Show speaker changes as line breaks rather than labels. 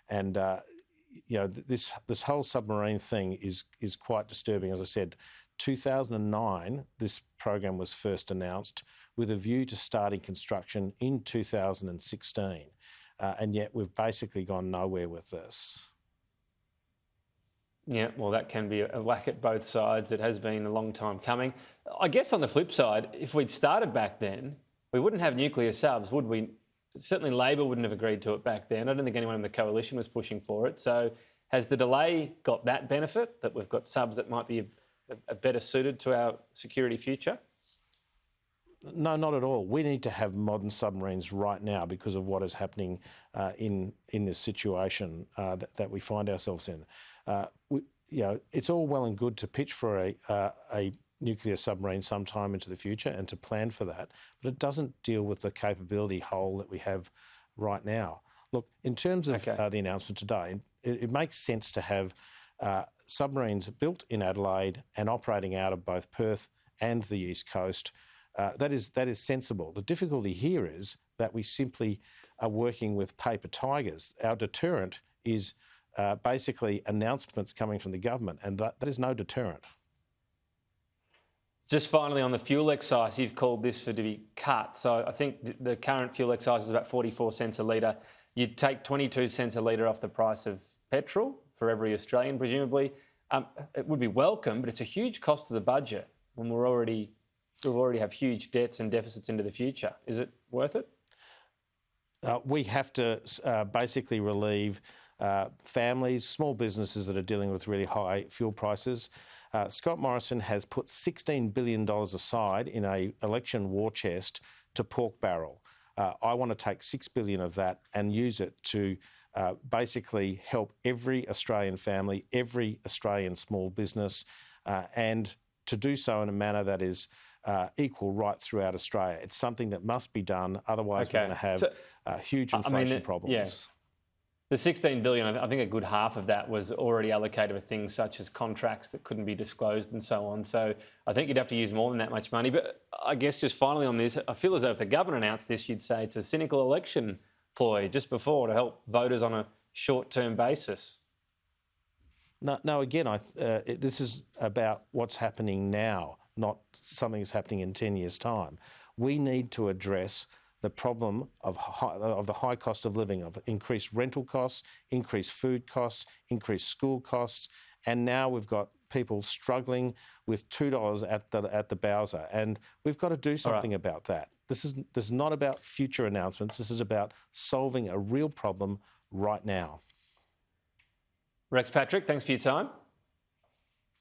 And this whole submarine thing is quite disturbing. As I said, 2009, this program was first announced with a view to starting construction in 2016, and yet we've basically gone nowhere with this.
Yeah, well, that can be a whack at both sides. It has been a long time coming. I guess on the flip side, if we'd started back then, we wouldn't have nuclear subs, would we? Certainly Labor wouldn't have agreed to it back then. I don't think anyone in the coalition was pushing for it. So has the delay got that benefit, that we've got subs that might be a better suited to our security future?
No, not at all. We need to have modern submarines right now because of what is happening in this situation that we find ourselves in. It's all well and good to pitch for a nuclear submarine sometime into the future and to plan for that, but it doesn't deal with the capability hole that we have right now. Look, in terms of the announcement today, it makes sense to have submarines built in Adelaide and operating out of both Perth and the East Coast. That is sensible. The difficulty here is that we simply are working with paper tigers. Our deterrent is basically announcements coming from the government, and that is no deterrent.
Just finally on the fuel excise, you've called this for to be cut. So I think the current fuel excise is about 44 cents a litre. You'd take 22 cents a litre off the price of petrol for every Australian, presumably. It would be welcome, but it's a huge cost to the budget when we already have huge debts and deficits into the future. Is it worth it?
We have to basically relieve families, small businesses that are dealing with really high fuel prices. Scott Morrison has put $16 billion aside in an election war chest to pork barrel. I want to take $6 billion of that and use it to basically help every Australian family, every Australian small business, and to do so in a manner that is equal right throughout Australia. It's something that must be done, otherwise we're going to have huge inflation problems.
Yeah. The $16 billion, I think a good half of that was already allocated for things such as contracts that couldn't be disclosed and so on. So I think you'd have to use more than that much money. But I guess just finally on this, I feel as though if the government announced this, you'd say it's a cynical election ploy just before to help voters on a short-term basis.
No. Again, this is about what's happening now, not something that's happening in 10 years' time. We need to address the problem of the high cost of living, of increased rental costs, increased food costs, increased school costs, and now we've got people struggling with $2 at the Bowser, and we've got to do something about that. This is not about future announcements. This is about solving a real problem right now.
Rex Patrick, thanks for your time.